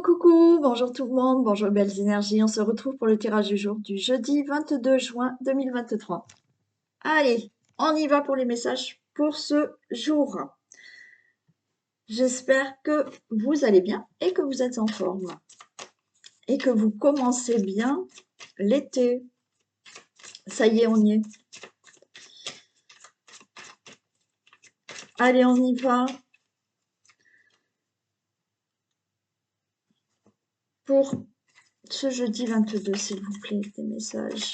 Coucou, bonjour tout le monde, bonjour belles énergies. On se retrouve pour le tirage du jour du jeudi 22 juin 2023. Allez, on y va pour les messages pour ce jour. J'espère que vous allez bien et que vous êtes en forme et que vous commencez bien l'été. Ça y est, on y est. Allez, on y va pour ce jeudi 22, s'il vous plaît, des messages.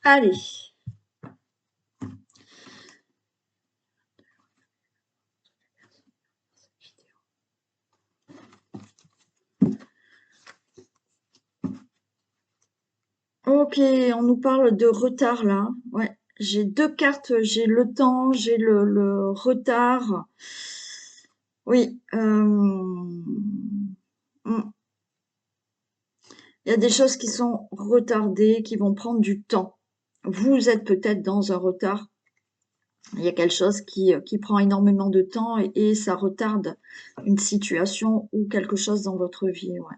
Allez. Ok, on nous parle de retard là. Ouais, j'ai deux cartes, j'ai le temps, j'ai le retard. Oui, il y a des choses qui sont retardées, qui vont prendre du temps. Vous êtes peut-être dans un retard. Il y a quelque chose qui prend énormément de temps et ça retarde une situation ou quelque chose dans votre vie. Ouais.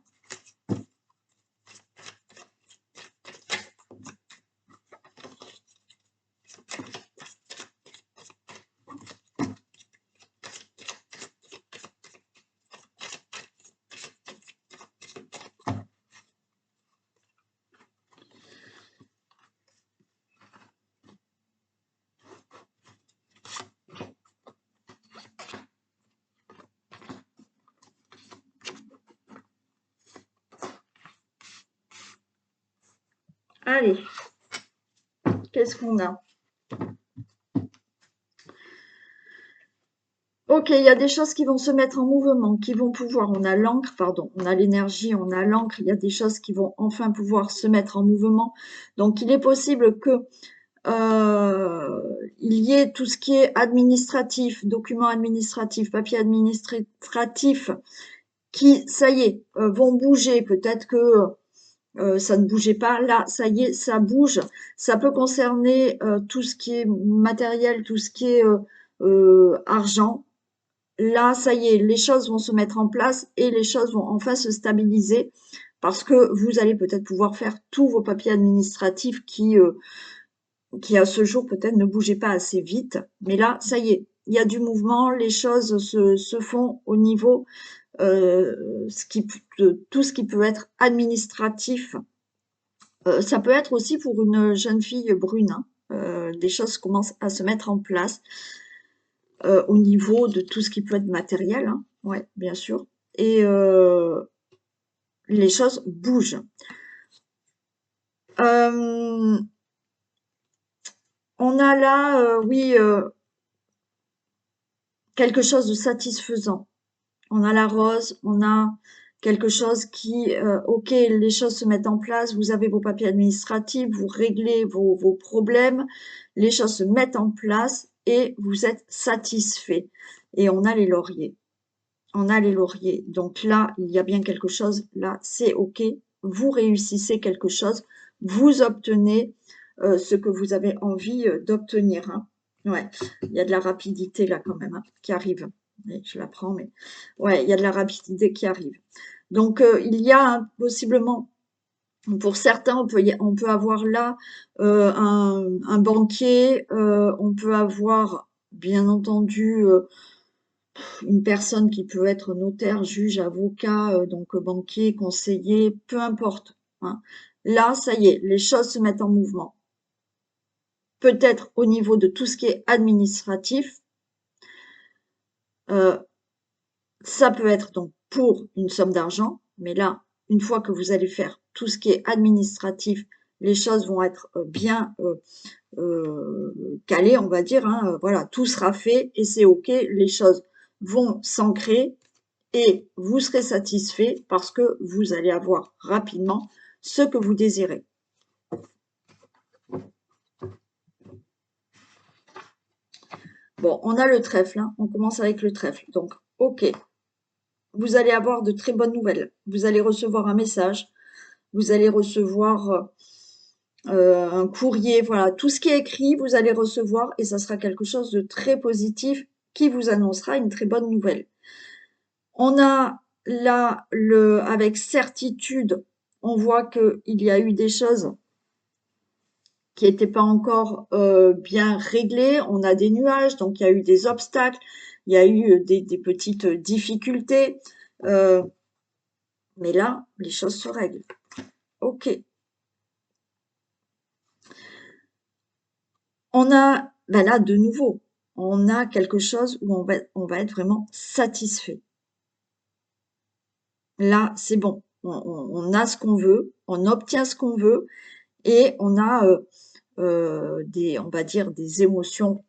Allez, qu'est-ce qu'on a? Ok, il y a des choses qui vont se mettre en mouvement, qui vont pouvoir, on a l'encre, pardon, on a l'énergie, on a l'encre, il y a des choses qui vont enfin pouvoir se mettre en mouvement. Donc, il est possible que il y ait tout ce qui est administratif, documents administratifs, papiers administratifs, qui, ça y est, vont bouger. Peut-être que ça ne bougeait pas. Là, ça y est, ça bouge. Ça peut concerner tout ce qui est matériel, tout ce qui est argent. Là, ça y est, les choses vont se mettre en place et les choses vont enfin se stabiliser parce que vous allez peut-être pouvoir faire tous vos papiers administratifs qui à ce jour peut-être ne bougeaient pas assez vite. Mais là, ça y est, il y a du mouvement, les choses se font au niveau de tout ce qui peut être administratif. Ça peut être aussi pour une jeune fille brune, hein. Des choses commencent à se mettre en place au niveau de tout ce qui peut être matériel, hein. Ouais, bien sûr. Et les choses bougent. On a là, oui, quelque chose de satisfaisant. On a la rose, on a quelque chose qui, ok, les choses se mettent en place, vous avez vos papiers administratifs, vous réglez vos problèmes, les choses se mettent en place et vous êtes satisfait. Et on a les lauriers. On a les lauriers. Donc là, il y a bien quelque chose, là, c'est ok. Vous réussissez quelque chose, vous obtenez ce que vous avez envie d'obtenir, hein. Ouais, il y a de la rapidité là quand même, hein, qui arrive. Et je la prends, mais ouais, il y a de la rapidité qui arrive. Donc il y a possiblement, pour certains, on peut avoir là un banquier, on peut avoir bien entendu une personne qui peut être notaire, juge, avocat, donc banquier, conseiller, peu importe, hein. Là, ça y est, les choses se mettent en mouvement. Peut-être au niveau de tout ce qui est administratif, ça peut être donc pour une somme d'argent, mais là, une fois que vous allez faire tout ce qui est administratif, les choses vont être bien calées, on va dire, hein, voilà, tout sera fait et c'est ok, les choses vont s'ancrer et vous serez satisfait parce que vous allez avoir rapidement ce que vous désirez. Bon, on a le trèfle, hein. On commence avec le trèfle. Donc, ok, vous allez avoir de très bonnes nouvelles. Vous allez recevoir un message, vous allez recevoir un courrier, voilà, tout ce qui est écrit, vous allez recevoir et ça sera quelque chose de très positif qui vous annoncera une très bonne nouvelle. On a là, avec certitude, on voit qu'il y a eu des choses qui n'étaient pas encore bien réglées. On a des nuages, donc il y a eu des obstacles, il y a eu des petites difficultés. Mais là, les choses se règlent. Ok. On a, ben là, de nouveau, on a quelque chose où on va être vraiment satisfait. Là, c'est bon. On a ce qu'on veut, on obtient ce qu'on veut et on a on va dire, des émotions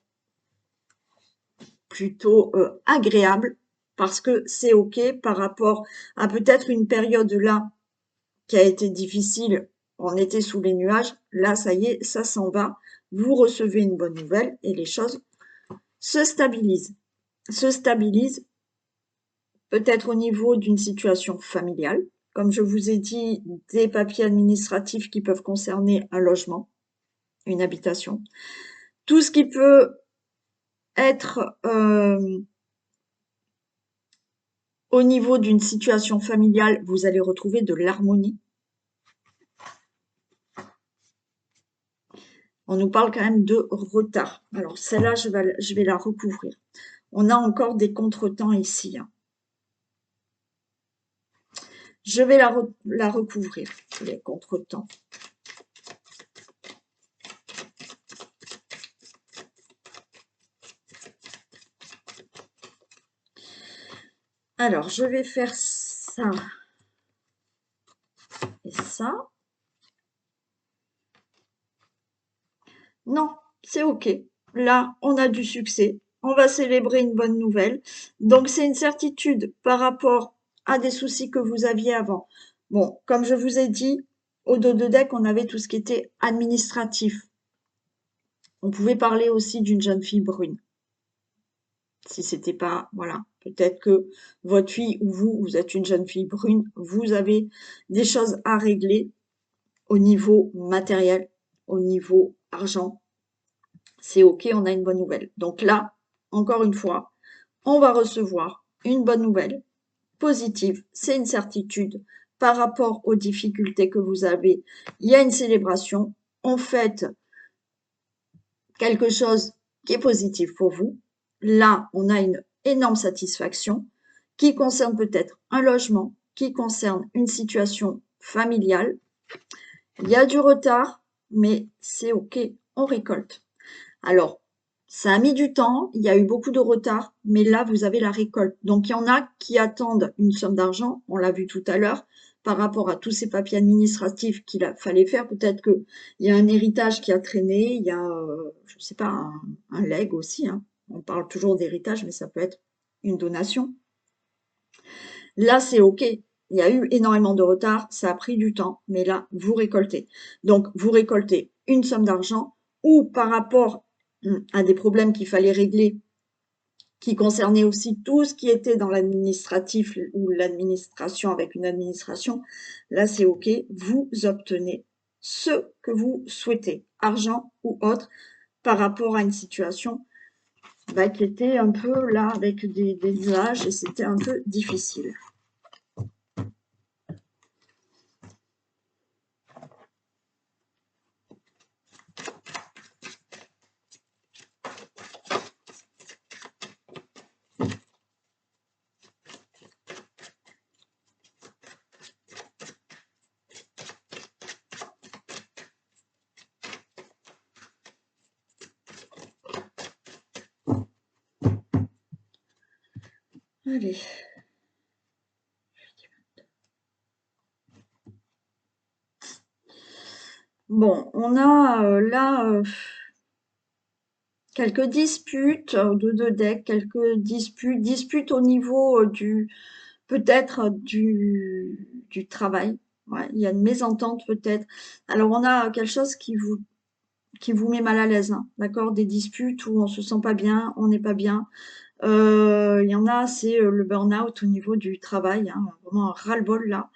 plutôt agréables parce que c'est OK par rapport à peut-être une période là qui a été difficile. On était sous les nuages. Là, ça y est, ça s'en va. Vous recevez une bonne nouvelle et les choses se stabilisent. Se stabilisent peut-être au niveau d'une situation familiale. Comme je vous ai dit, des papiers administratifs qui peuvent concerner un logement, une habitation. Tout ce qui peut être au niveau d'une situation familiale, vous allez retrouver de l'harmonie. On nous parle quand même de retard. Alors celle-là, je vais la recouvrir. On a encore des contretemps ici, hein. Je vais la recouvrir, les contretemps. Alors, je vais faire ça et ça. Non, c'est OK. Là, on a du succès. On va célébrer une bonne nouvelle. Donc, c'est une certitude par rapport à des soucis que vous aviez avant. Bon, comme je vous ai dit, au dos de deck, on avait tout ce qui était administratif. On pouvait parler aussi d'une jeune fille brune. Si c'était pas, voilà, peut-être que votre fille ou vous êtes une jeune fille brune, vous avez des choses à régler au niveau matériel, au niveau argent. C'est OK, on a une bonne nouvelle. Donc là, encore une fois, on va recevoir une bonne nouvelle positive. C'est une certitude par rapport aux difficultés que vous avez. Il y a une célébration. On fête quelque chose qui est positif pour vous. Là, on a une énorme satisfaction qui concerne peut-être un logement, qui concerne une situation familiale. Il y a du retard, mais c'est OK, on récolte. Alors, ça a mis du temps, il y a eu beaucoup de retard, mais là, vous avez la récolte. Donc, il y en a qui attendent une somme d'argent, on l'a vu tout à l'heure, par rapport à tous ces papiers administratifs qu'il fallait faire. Peut-être qu'il y a un héritage qui a traîné, il y a, je ne sais pas, un legs aussi, hein. On parle toujours d'héritage, mais ça peut être une donation. Là, c'est OK. Il y a eu énormément de retard, ça a pris du temps, mais là, vous récoltez. Donc, vous récoltez une somme d'argent ou par rapport à des problèmes qu'il fallait régler, qui concernaient aussi tout ce qui était dans l'administratif ou l'administration avec une administration, là, c'est OK. Vous obtenez ce que vous souhaitez, argent ou autre, par rapport à une situation qui était un peu là avec des nuages et c'était un peu difficile. Allez. Bon, on a là quelques disputes de deux decks, quelques disputes au niveau peut-être du travail. Ouais, il y a une mésentente peut-être. Alors on a quelque chose qui vous met mal à l'aise, hein, d'accord? Des disputes où on se sent pas bien, on n'est pas bien. Il y en a, c'est le burn-out au niveau du travail, hein, vraiment un ras-le-bol là.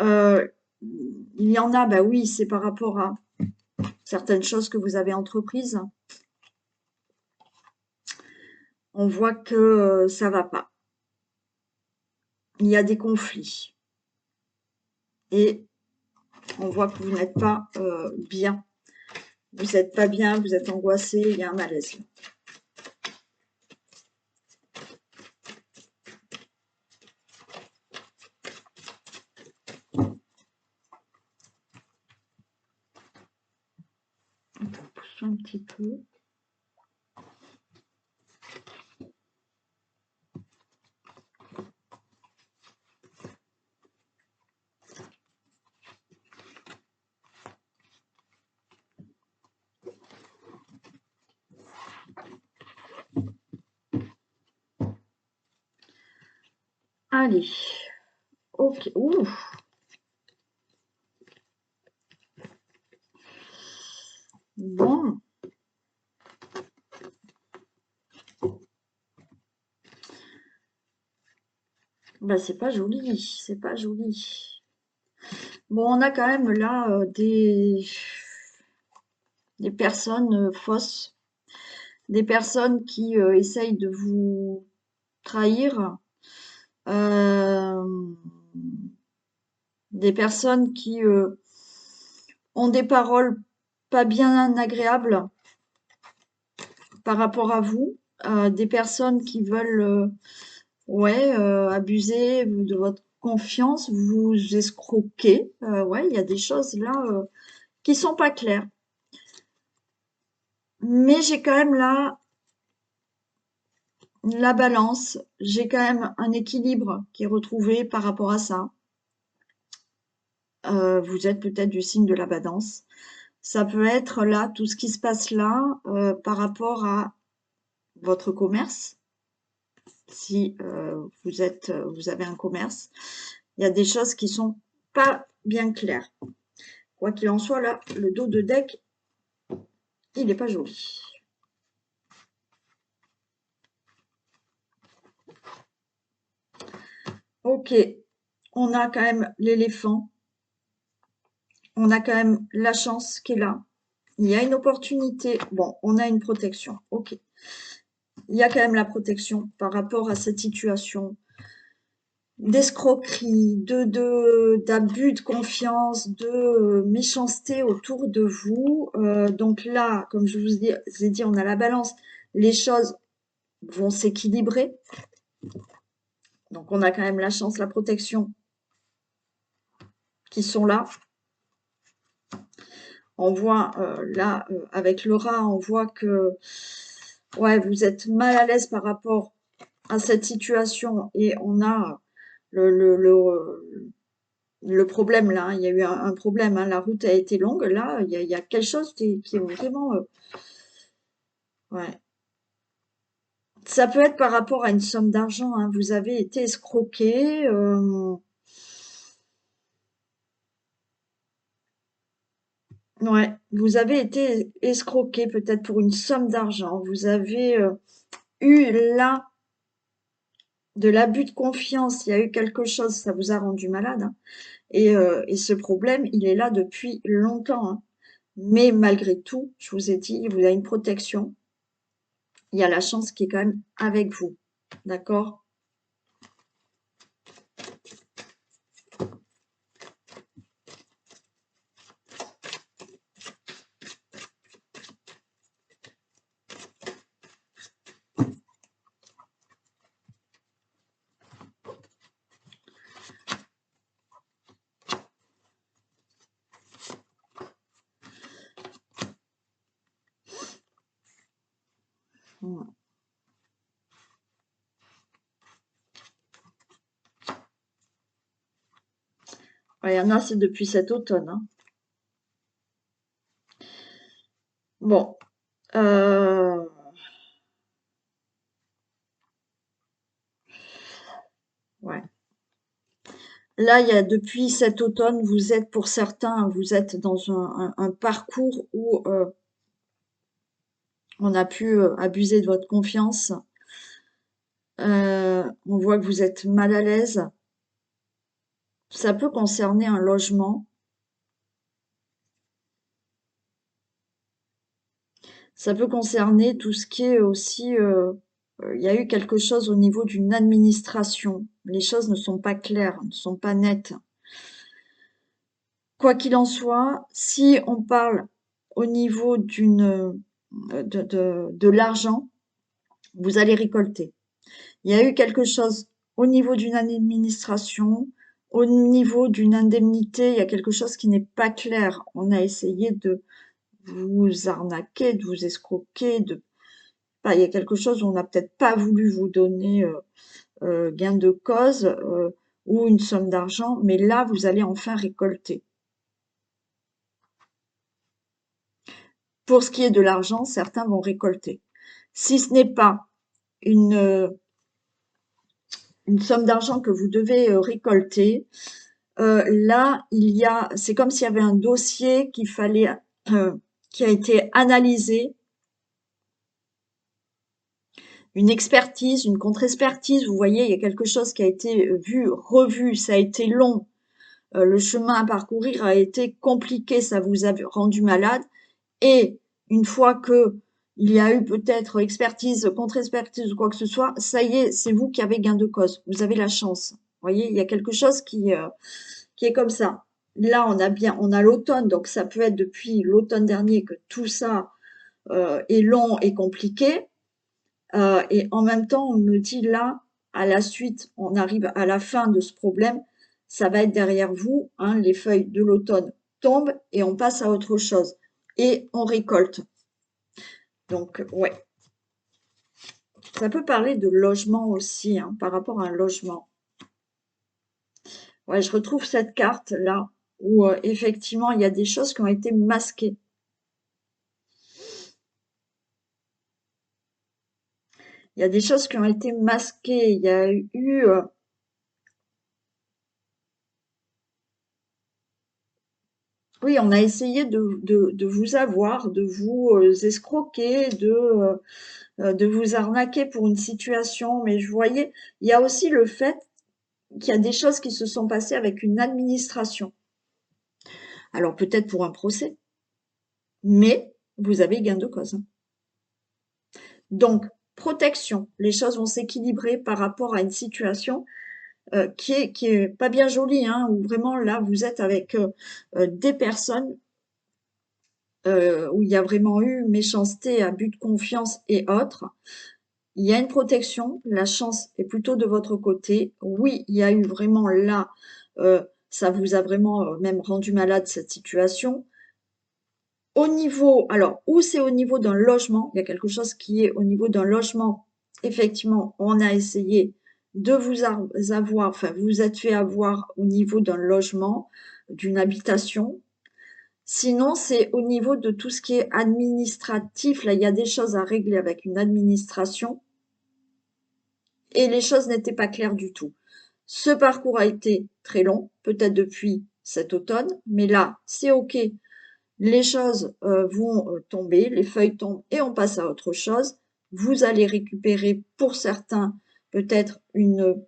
Euh, il y en a, bah oui, c'est par rapport à certaines choses que vous avez entreprises. On voit que ça va pas. Il y a des conflits et on voit que vous n'êtes pas bien. Vous n'êtes pas bien, vous êtes angoissé, il y a un malaise. On peut pousser un petit peu. Allez, ok. Ouh. Bon. Bah, c'est pas joli, c'est pas joli. Bon, on a quand même là des personnes fausses, des personnes qui essayent de vous trahir, euh, des personnes qui ont des paroles pas bien agréables par rapport à vous, des personnes qui veulent ouais, abuser de votre confiance, vous escroquer. Ouais, il y a des choses là qui sont pas claires. Mais j'ai quand même là la balance, j'ai quand même un équilibre qui est retrouvé par rapport à ça. Vous êtes peut-être du signe de la Balance. Ça peut être là, tout ce qui se passe là, par rapport à votre commerce. Si vous avez un commerce, il y a des choses qui sont pas bien claires. Quoi qu'il en soit, là, le dos de deck, il n'est pas joli. Ok, on a quand même l'éléphant, on a quand même la chance qui est là. Il y a une opportunité. Bon, on a une protection. Ok. Il y a quand même la protection par rapport à cette situation d'escroquerie, d'abus de confiance, de méchanceté autour de vous. Donc là, comme je vous ai dit, on a la balance. Les choses vont s'équilibrer. Donc on a quand même la chance, la protection qui sont là. On voit là, avec le rat, on voit que ouais, vous êtes mal à l'aise par rapport à cette situation et on a le problème là, hein. Il y a eu un problème, hein. La route a été longue, là, il y a quelque chose qui est vraiment... ouais. Ça peut être par rapport à une somme d'argent, hein. Vous avez été escroqué. Ouais, vous avez été escroqué peut-être pour une somme d'argent. Vous avez eu là de l'abus de confiance. Il y a eu quelque chose, ça vous a rendu malade, hein. Et ce problème, il est là depuis longtemps, hein. Mais malgré tout, je vous ai dit, vous avez une protection. Il y a la chance qui est quand même avec vous. D'accord? Mm. Ouais, il y en a, c'est depuis cet automne, hein. Bon. euh, ouais. Là, il y a depuis cet automne, vous êtes pour certains, vous êtes dans un parcours où on a pu abuser de votre confiance. On voit que vous êtes mal à l'aise. Ça peut concerner un logement. Ça peut concerner tout ce qui est aussi, il y a eu quelque chose au niveau d'une administration. Les choses ne sont pas claires, ne sont pas nettes. Quoi qu'il en soit, si on parle au niveau de l'argent, vous allez récolter. Il y a eu quelque chose au niveau d'une administration, au niveau d'une indemnité, il y a quelque chose qui n'est pas clair. On a essayé de vous arnaquer, de vous escroquer, il y a quelque chose où on n'a peut-être pas voulu vous donner gain de cause ou une somme d'argent, mais là, vous allez enfin récolter. Pour ce qui est de l'argent, certains vont récolter. Si ce n'est pas une, une somme d'argent que vous devez récolter, là, c'est comme s'il y avait un dossier qui a été analysé, une expertise, une contre-expertise. Vous voyez, il y a quelque chose qui a été vu, revu, ça a été long. Le chemin à parcourir a été compliqué, ça vous a rendu malade. Et une fois que il y a eu peut-être expertise, contre-expertise ou quoi que ce soit, ça y est, c'est vous qui avez gain de cause. Vous avez la chance. Vous voyez, il y a quelque chose qui est comme ça. Là, on a l'automne, donc ça peut être depuis l'automne dernier que tout ça est long et compliqué. Et en même temps, on me dit là, à la suite, on arrive à la fin de ce problème, ça va être derrière vous, hein, les feuilles de l'automne tombent et on passe à autre chose. Et on récolte. Donc, ouais. Ça peut parler de logement aussi, hein, par rapport à un logement. Ouais, je retrouve cette carte là, où effectivement, il y a des choses qui ont été masquées. Il y a des choses qui ont été masquées. Il y a eu oui, on a essayé de vous avoir, de vous escroquer, de vous arnaquer pour une situation. Mais je voyais, il y a aussi le fait qu'il y a des choses qui se sont passées avec une administration. Alors peut-être pour un procès, mais vous avez gain de cause, hein. Donc, protection. Les choses vont s'équilibrer par rapport à une situation qui est pas bien jolie, hein, où vraiment là, vous êtes avec des personnes où il y a vraiment eu méchanceté, abus de confiance et autres. Il y a une protection, la chance est plutôt de votre côté. Oui, il y a eu vraiment là, ça vous a vraiment même rendu malade cette situation. Au niveau, alors, où c'est au niveau d'un logement, il y a quelque chose qui est au niveau d'un logement. Effectivement, on a essayé de vous avoir, enfin, vous vous êtes fait avoir au niveau d'un logement, d'une habitation. Sinon, c'est au niveau de tout ce qui est administratif. Là, il y a des choses à régler avec une administration et les choses n'étaient pas claires du tout. Ce parcours a été très long, peut-être depuis cet automne, mais là, c'est OK. Les choses vont tomber, les feuilles tombent et on passe à autre chose. Vous allez récupérer pour certains peut-être une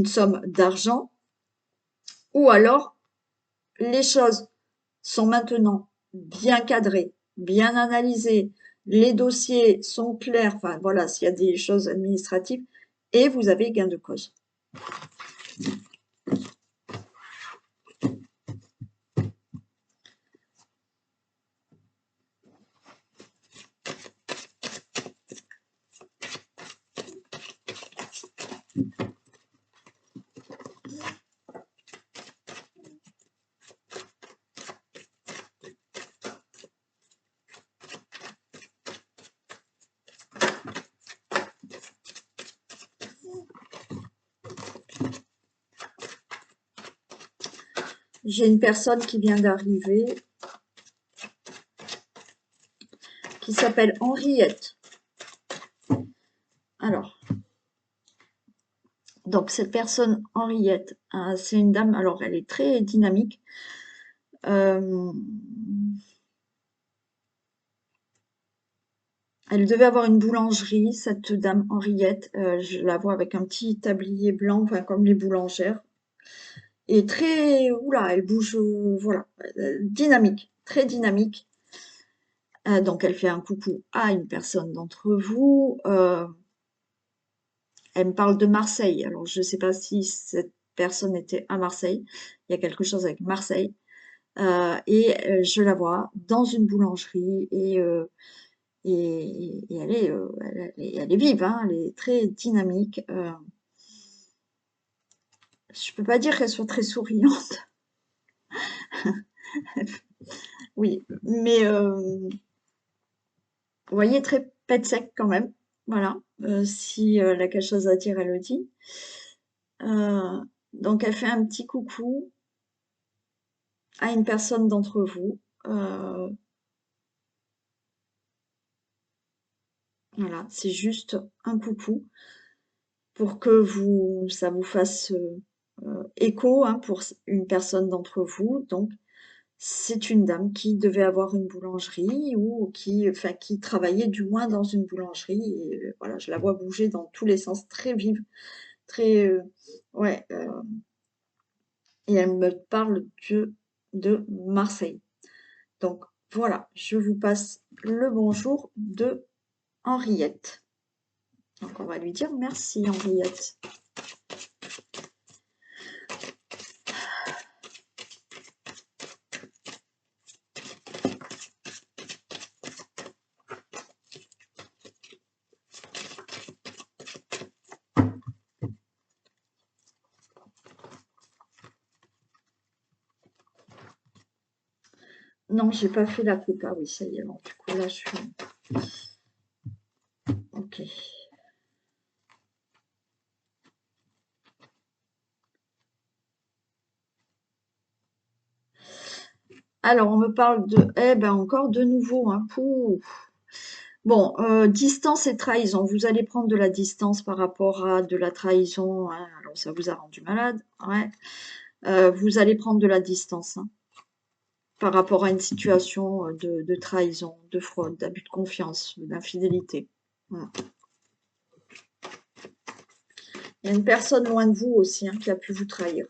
somme d'argent ou alors les choses sont maintenant bien cadrées, bien analysées, les dossiers sont clairs, enfin voilà, s'il y a des choses administratives et vous avez gain de cause. J'ai une personne qui vient d'arriver, qui s'appelle Henriette. Alors, Donc cette personne, Henriette, c'est une dame, alors elle est très dynamique. Euh, Elle devait avoir une boulangerie, cette dame Henriette. Je la vois avec un petit tablier blanc, enfin comme les boulangères. Et très, oula, elle bouge, voilà, dynamique, très dynamique. Donc elle fait un coucou à une personne d'entre vous. Elle me parle de Marseille. Alors je ne sais pas si cette personne était à Marseille. Il y a quelque chose avec Marseille. Je la vois dans une boulangerie et elle est vive, hein, elle est très dynamique. Je peux pas dire qu'elle soit très souriante, oui, mais vous voyez, très pet sec quand même. Voilà, si elle a quelque chose à dire, elle le dit. Euh, donc elle fait un petit coucou à une personne d'entre vous. Euh, voilà, c'est juste un coucou pour que ça vous fasse écho, hein, pour une personne d'entre vous. Donc c'est une dame qui devait avoir une boulangerie ou enfin, qui travaillait du moins dans une boulangerie. Et voilà, je la vois bouger dans tous les sens, très vive, très, ouais. Et elle me parle de Marseille. Donc voilà, je vous passe le bonjour de Henriette. Donc on va lui dire merci Henriette. Non, j'ai pas fait la coupe. Ah oui, ça y est. Bon, du coup là, je suis. Ok. Alors, on me parle de. Eh ben, encore de nouveau, hein. Pouh. Bon, distance et trahison. Vous allez prendre de la distance par rapport à de la trahison, hein. Alors, ça vous a rendu malade. Ouais. Vous allez prendre de la distance, hein, par rapport à une situation de trahison, de fraude, d'abus de confiance, d'infidélité. Ouais. Il y a une personne loin de vous aussi, hein, qui a pu vous trahir.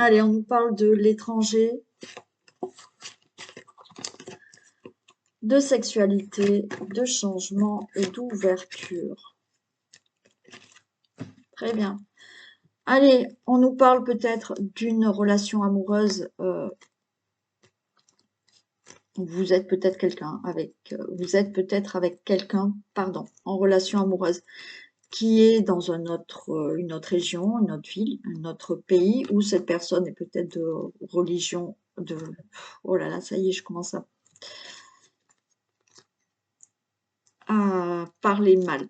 Allez, on nous parle de l'étranger, de sexualité, de changement et d'ouverture. Très bien. Allez, on nous parle peut-être d'une relation amoureuse. Vous êtes peut-être avec quelqu'un, pardon, en relation amoureuse, qui est dans une autre région, une autre ville, un autre pays, où cette personne est peut-être de religion, oh là là, ça y est, je commence à parler mal.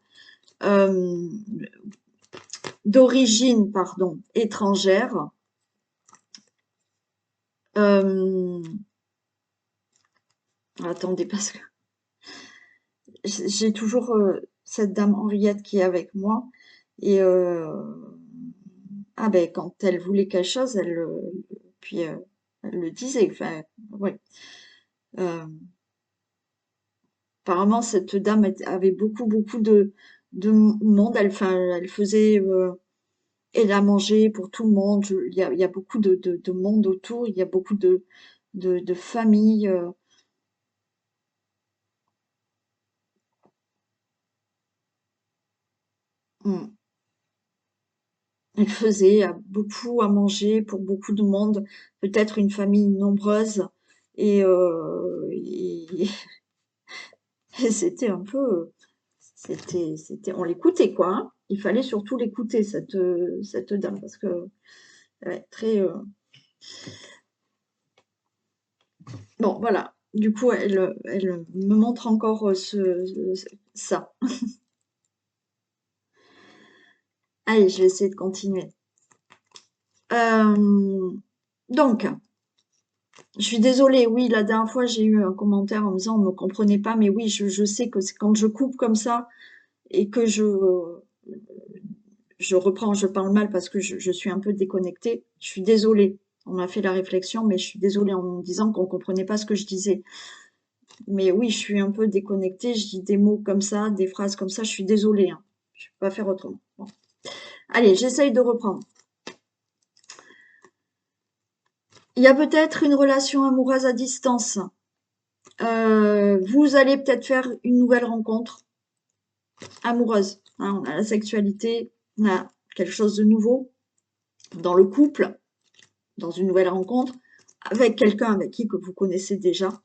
Euh, D'origine, pardon, étrangère. Euh, Attendez, parce que j'ai toujours cette dame Henriette qui est avec moi. Et ah ben, quand elle voulait quelque chose, puis, elle le disait. Enfin, ouais. Euh, Apparemment, cette dame avait beaucoup, beaucoup de monde. Enfin, elle faisait et à manger pour tout le monde. Il y a beaucoup de monde autour. Il y a beaucoup de familles. Mm. Elle faisait beaucoup à manger pour beaucoup de monde, peut-être une famille nombreuse. Et et c'était un peu, on l'écoutait quoi, hein. Il fallait surtout l'écouter cette dame parce que Ouais, très... Bon, voilà. Du coup, elle me montre encore ça. Allez, je vais essayer de continuer. Donc, je suis désolée, oui, la dernière fois, j'ai eu un commentaire en me disant, on ne me comprenait pas, mais oui, je sais que c'est quand je coupe comme ça et que je reprends, je parle mal parce que je suis un peu déconnectée. Je suis désolée. On m'a fait la réflexion, mais je suis désolée en me disant qu'on ne comprenait pas ce que je disais. Mais oui, je suis un peu déconnectée, je dis des mots comme ça, des phrases comme ça, je suis désolée, hein. Je ne peux pas faire autrement. Bon. Allez, j'essaye de reprendre. Il y a peut-être une relation amoureuse à distance. Vous allez peut-être faire une nouvelle rencontre amoureuse, hein. On a la sexualité, on a quelque chose de nouveau dans le couple, dans une nouvelle rencontre, avec quelqu'un avec qui que vous connaissez déjà.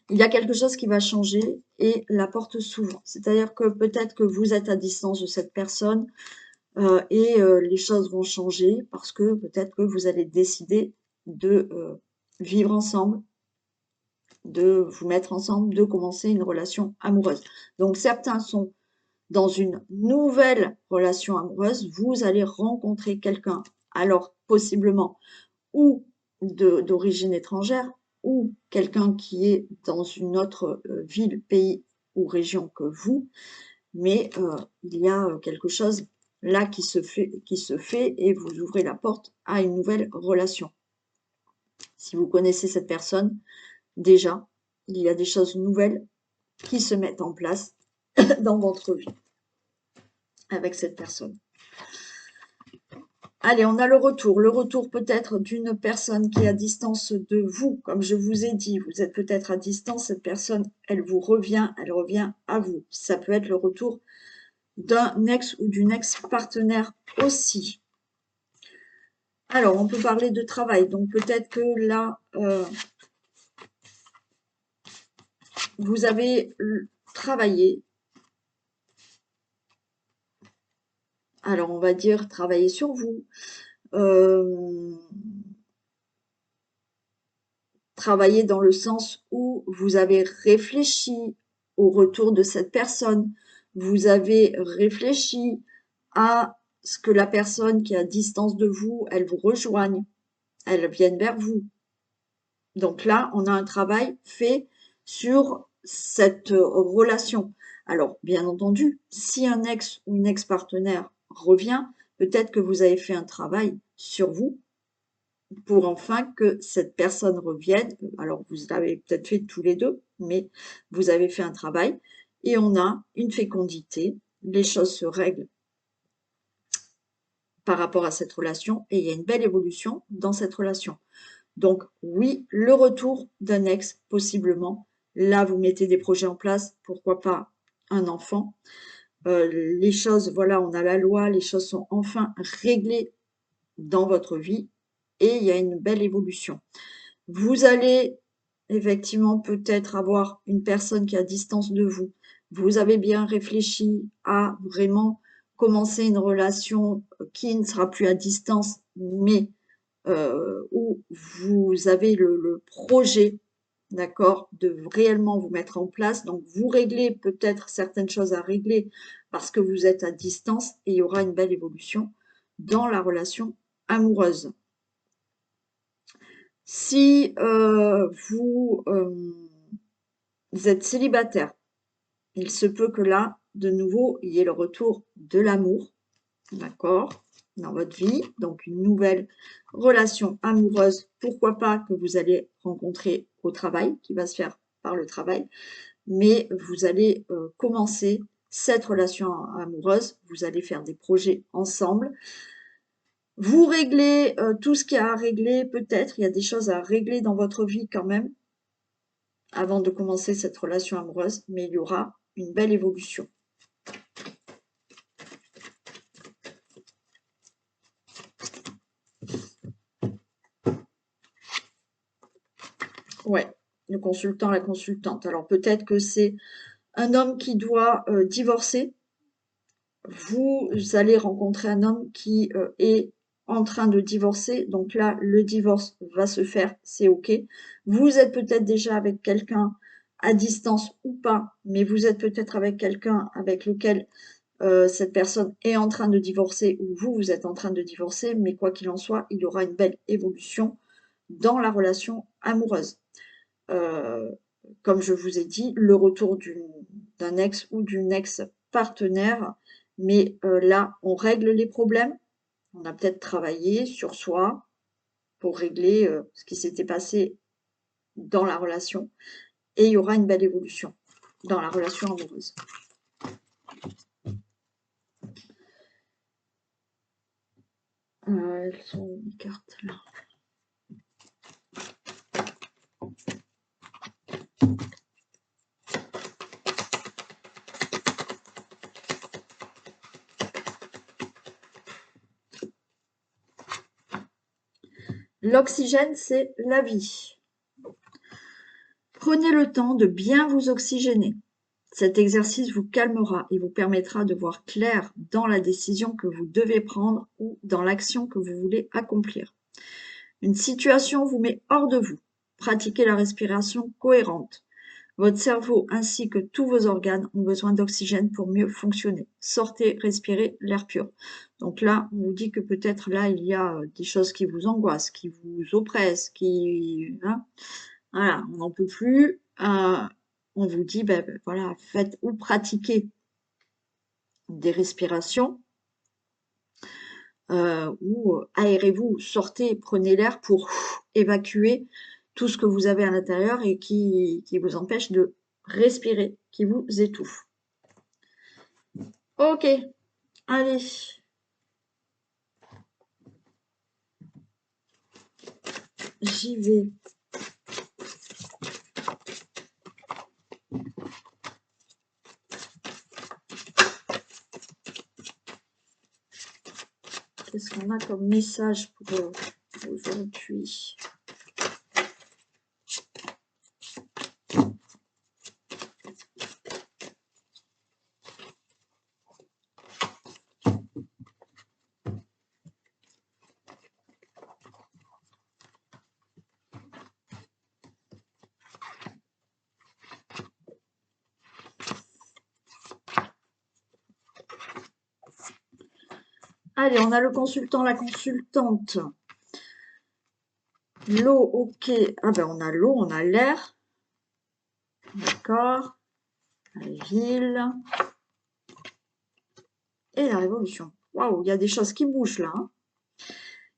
Il y a quelque chose qui va changer et la porte s'ouvre. C'est-à-dire que peut-être que vous êtes à distance de cette personne et les choses vont changer parce que peut-être que vous allez décider de vivre ensemble, de vous mettre ensemble, de commencer une relation amoureuse. Donc certains sont dans une nouvelle relation amoureuse, vous allez rencontrer quelqu'un, alors possiblement ou d'origine étrangère, ou quelqu'un qui est dans une autre ville, pays ou région que vous, mais il y a quelque chose là qui se fait et vous ouvrez la porte à une nouvelle relation. Si vous connaissez cette personne, déjà, il y a des choses nouvelles qui se mettent en place dans votre vie avec cette personne. Allez, on a le retour. Le retour peut-être d'une personne qui est à distance de vous. Comme je vous ai dit, vous êtes peut-être à distance. Cette personne, elle vous revient, elle revient à vous. Ça peut être le retour d'un ex ou d'une ex-partenaire aussi. Alors, on peut parler de travail. Donc, peut-être que là, vous avez travaillé. Alors, on va dire travailler sur vous. Travailler dans le sens où vous avez réfléchi au retour de cette personne. Vous avez réfléchi à ce que la personne qui est à distance de vous, elle vous rejoigne, elle vienne vers vous. Donc là, on a un travail fait sur cette relation. Alors, bien entendu, si un ex ou une ex-partenaire revient, peut-être que vous avez fait un travail sur vous pour enfin que cette personne revienne. Alors, vous l'avez peut-être fait tous les deux, mais vous avez fait un travail et on a une fécondité. Les choses se règlent par rapport à cette relation et il y a une belle évolution dans cette relation. Donc oui, le retour d'un ex, possiblement. Là, vous mettez des projets en place, pourquoi pas un enfant. Les choses, voilà, on a la loi, les choses sont enfin réglées dans votre vie et il y a une belle évolution. Vous allez effectivement peut-être avoir une personne qui est à distance de vous. Vous avez bien réfléchi à vraiment commencer une relation qui ne sera plus à distance, mais où vous avez le projet, d'accord, de réellement vous mettre en place. Donc, vous réglez peut-être certaines choses à régler parce que vous êtes à distance et il y aura une belle évolution dans la relation amoureuse. Si vous êtes célibataire, il se peut que là, de nouveau, il y ait le retour de l'amour, d'accord, dans votre vie. Donc, une nouvelle relation amoureuse, pourquoi pas que vous allez rencontrer au travail, qui va se faire par le travail, mais vous allez commencer cette relation amoureuse, vous allez faire des projets ensemble. Vous réglez tout ce qu'il y a à régler, peut-être, il y a des choses à régler dans votre vie quand même, avant de commencer cette relation amoureuse, mais il y aura une belle évolution. Ouais, le consultant, la consultante. Alors peut-être que c'est un homme qui doit divorcer. Vous allez rencontrer un homme qui est en train de divorcer. Donc là, le divorce va se faire, c'est OK. Vous êtes peut-être déjà avec quelqu'un à distance ou pas, mais vous êtes peut-être avec quelqu'un avec lequel cette personne est en train de divorcer ou vous êtes en train de divorcer, mais quoi qu'il en soit, il y aura une belle évolution dans la relation amoureuse. Comme je vous ai dit, le retour d'un ex ou d'une ex-partenaire, mais là, on règle les problèmes. On a peut-être travaillé sur soi pour régler ce qui s'était passé dans la relation et il y aura une belle évolution dans la relation amoureuse. Elles sont les cartes là. L'oxygène, c'est la vie. Prenez le temps de bien vous oxygéner. Cet exercice vous calmera et vous permettra de voir clair dans la décision que vous devez prendre ou dans l'action que vous voulez accomplir. Une situation vous met hors de vous. Pratiquez la respiration cohérente. Votre cerveau ainsi que tous vos organes ont besoin d'oxygène pour mieux fonctionner. Sortez, respirez l'air pur. Donc là, on vous dit que peut-être là, il y a des choses qui vous angoissent, qui vous oppressent, hein, voilà, on n'en peut plus. On vous dit, voilà, faites ou pratiquez des respirations ou aérez-vous, sortez, prenez l'air pour évacuer tout ce que vous avez à l'intérieur et qui vous empêche de respirer, qui vous étouffe. Ok, allez. J'y vais. Qu'est-ce qu'on a comme message pour aujourd'hui? Allez, on a le consultant, la consultante. L'eau, ok. Ah ben on a l'eau, on a l'air. D'accord. La ville. Et la révolution. Waouh, il y a des choses qui bougent là. Hein.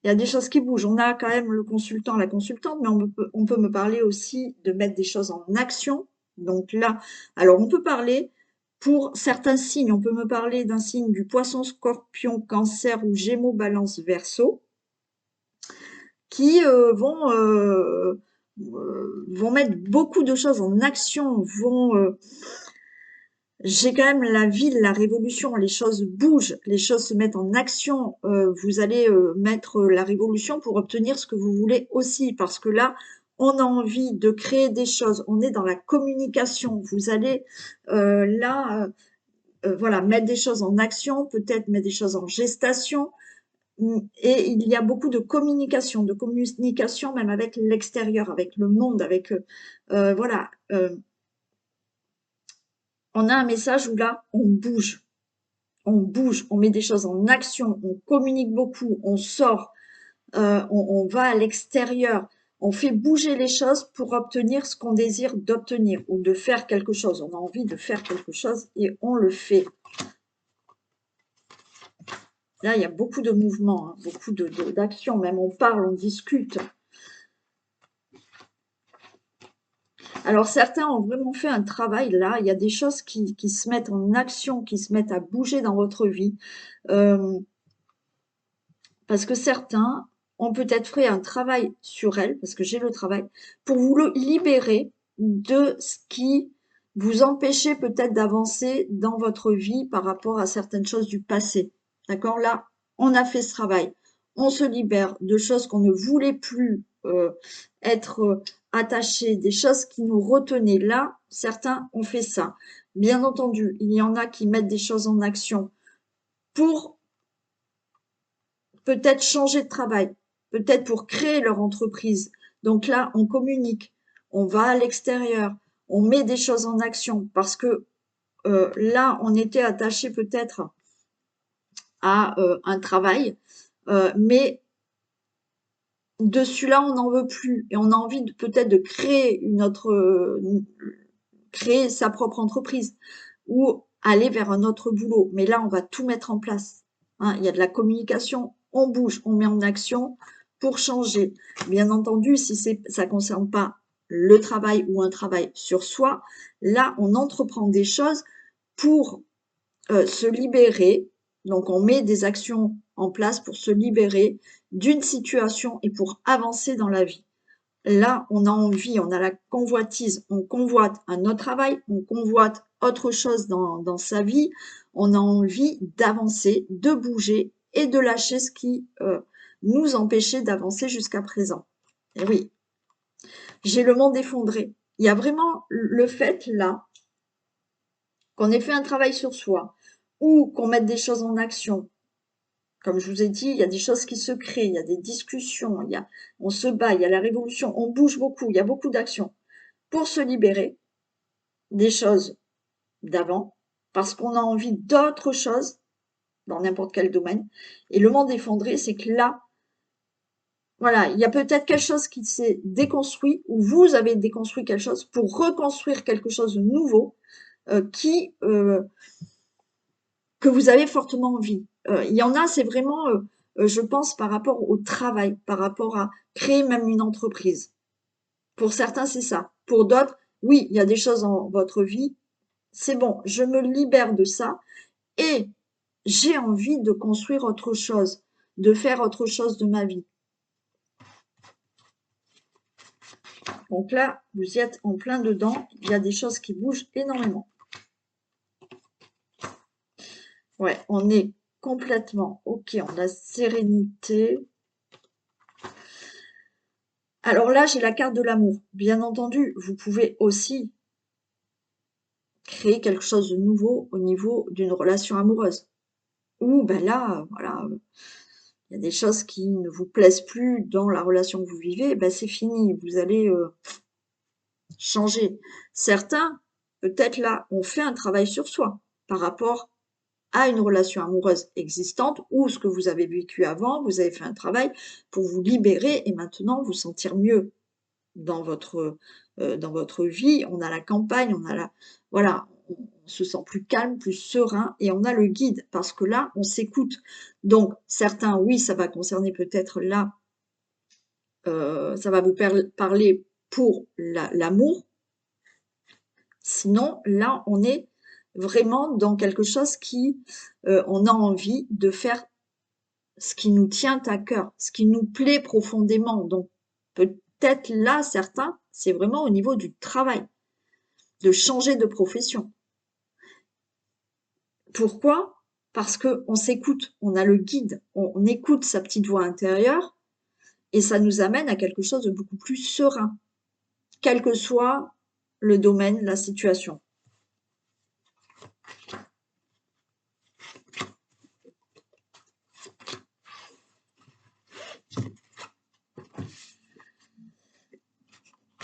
Il y a des choses qui bougent. On a quand même le consultant, la consultante, mais on peut me parler aussi de mettre des choses en action. Donc là, alors on peut parler pour certains signes. On peut me parler d'un signe du poisson, scorpion, cancer ou gémeaux, balance, verseau, qui vont mettre beaucoup de choses en action, j'ai quand même la ville, la révolution, les choses bougent, les choses se mettent en action. Vous allez mettre la révolution pour obtenir ce que vous voulez aussi, parce que là, on a envie de créer des choses, on est dans la communication. Vous allez voilà, mettre des choses en action, peut-être mettre des choses en gestation. Et il y a beaucoup de communication même avec l'extérieur, avec le monde, avec voilà. On a un message où là, on bouge, on met des choses en action, on communique beaucoup, on sort, on va à l'extérieur, on fait bouger les choses pour obtenir ce qu'on désire d'obtenir ou de faire quelque chose. On a envie de faire quelque chose et on le fait. Là, il y a beaucoup de mouvements, hein, beaucoup d'actions, même on parle, on discute. Alors, certains ont vraiment fait un travail là. Il y a des choses qui se mettent en action, qui se mettent à bouger dans votre vie. Parce que certains ont peut-être fait un travail sur elles, parce que j'ai le travail, pour vous le libérer de ce qui vous empêchait peut-être d'avancer dans votre vie par rapport à certaines choses du passé. D'accord? Là, on a fait ce travail. On se libère de choses qu'on ne voulait plus être attachés, des choses qui nous retenaient. Là, certains ont fait ça. Bien entendu, il y en a qui mettent des choses en action pour peut-être changer de travail, peut-être pour créer leur entreprise. Donc là, on communique, on va à l'extérieur, on met des choses en action parce que là, on était attaché peut-être à un travail, mais de celui-là, on n'en veut plus et on a envie peut-être de créer créer sa propre entreprise ou aller vers un autre boulot. Mais là, on va tout mettre en place. Hein. Il y a de la communication, on bouge, on met en action pour changer. Bien entendu, si ça ne concerne pas le travail ou un travail sur soi, là, on entreprend des choses pour se libérer. Donc, on met des actions en place pour se libérer d'une situation et pour avancer dans la vie. Là, on a envie, on a la convoitise, on convoite un autre travail, on convoite autre chose dans sa vie, on a envie d'avancer, de bouger et de lâcher ce qui nous empêchait d'avancer jusqu'à présent. Et oui, j'ai le monde effondré. Il y a vraiment le fait là qu'on ait fait un travail sur soi ou qu'on mette des choses en action. Comme je vous ai dit, il y a des choses qui se créent, il y a des discussions, on se bat, il y a la révolution, on bouge beaucoup, il y a beaucoup d'actions pour se libérer des choses d'avant, parce qu'on a envie d'autre chose dans n'importe quel domaine. Et le monde effondré, c'est que là, voilà, il y a peut-être quelque chose qui s'est déconstruit, ou vous avez déconstruit quelque chose pour reconstruire quelque chose de nouveau que vous avez fortement envie. Il y en a, c'est vraiment, je pense, par rapport au travail, par rapport à créer même une entreprise. Pour certains, c'est ça. Pour d'autres, oui, il y a des choses dans votre vie, c'est bon, je me libère de ça et j'ai envie de construire autre chose, de faire autre chose de ma vie. Donc là, vous y êtes en plein dedans, il y a des choses qui bougent énormément. Ouais, on est complètement OK, on a la sérénité. Alors là, j'ai la carte de l'amour. Bien entendu, vous pouvez aussi créer quelque chose de nouveau au niveau d'une relation amoureuse. Ou ben là, voilà, il y a des choses qui ne vous plaisent plus dans la relation que vous vivez, ben c'est fini, vous allez changer. Certains, peut-être là, ont fait un travail sur soi par rapport à une relation amoureuse existante ou ce que vous avez vécu avant, vous avez fait un travail pour vous libérer et maintenant vous sentir mieux dans votre vie. On a la campagne, voilà, on se sent plus calme, plus serein et on a le guide parce que là, on s'écoute. Donc, certains, oui, ça va concerner peut-être là, ça va vous parler pour l'amour. Sinon, là, on est vraiment dans quelque chose on a envie de faire ce qui nous tient à cœur, ce qui nous plaît profondément. Donc, peut-être là, certains, c'est vraiment au niveau du travail, de changer de profession. Pourquoi? Parce qu'on s'écoute, on a le guide, on écoute sa petite voix intérieure et ça nous amène à quelque chose de beaucoup plus serein, quel que soit le domaine, la situation.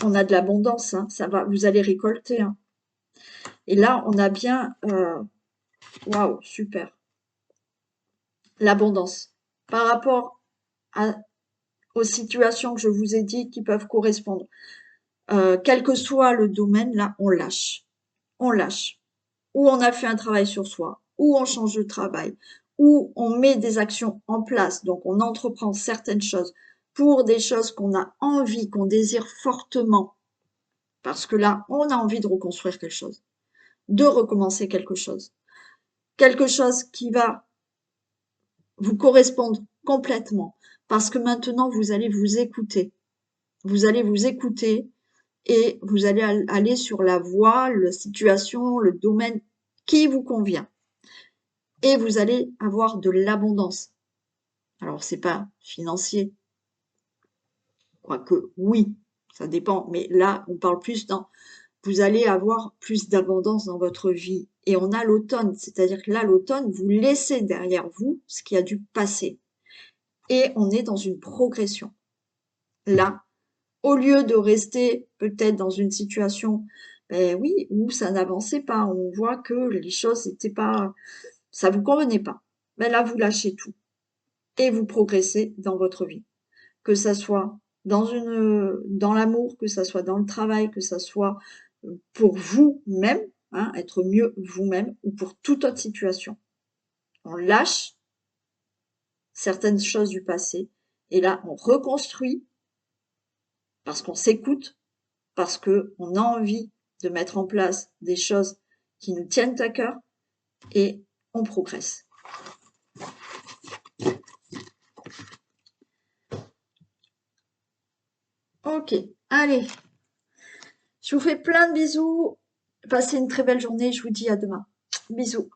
On a de l'abondance, hein, ça va, vous allez récolter. Hein. Et là, on a bien, waouh, super, l'abondance. Par rapport aux situations que je vous ai dit qui peuvent correspondre, quel que soit le domaine, là, on lâche. On lâche. Ou on a fait un travail sur soi, ou on change de travail, ou on met des actions en place, donc on entreprend certaines choses pour des choses qu'on a envie, qu'on désire fortement, parce que là, on a envie de reconstruire quelque chose, de recommencer quelque chose qui va vous correspondre complètement, parce que maintenant, vous allez vous écouter. Vous allez vous écouter et vous allez aller sur la voie, la situation, le domaine qui vous convient. Et vous allez avoir de l'abondance. Alors, c'est pas financier, quoique oui, ça dépend, mais là, on parle plus vous allez avoir plus d'abondance dans votre vie. Et on a l'automne, c'est-à-dire que là, l'automne, vous laissez derrière vous ce qui a dû passer. et on est dans une progression. Là, au lieu de rester peut-être dans une situation, ben oui, où ça n'avançait pas, on voit que les choses n'étaient pas, ça vous convenait pas. Ben là, vous lâchez tout et vous progressez dans votre vie. Que ça soit dans l'amour, que ça soit dans le travail, que ça soit pour vous-même, hein, être mieux vous-même, ou pour toute autre situation. On lâche certaines choses du passé et là, on reconstruit parce qu'on s'écoute, parce qu'on a envie de mettre en place des choses qui nous tiennent à cœur et on progresse. Ok, allez, je vous fais plein de bisous. Passez une très belle journée, je vous dis à demain. Bisous.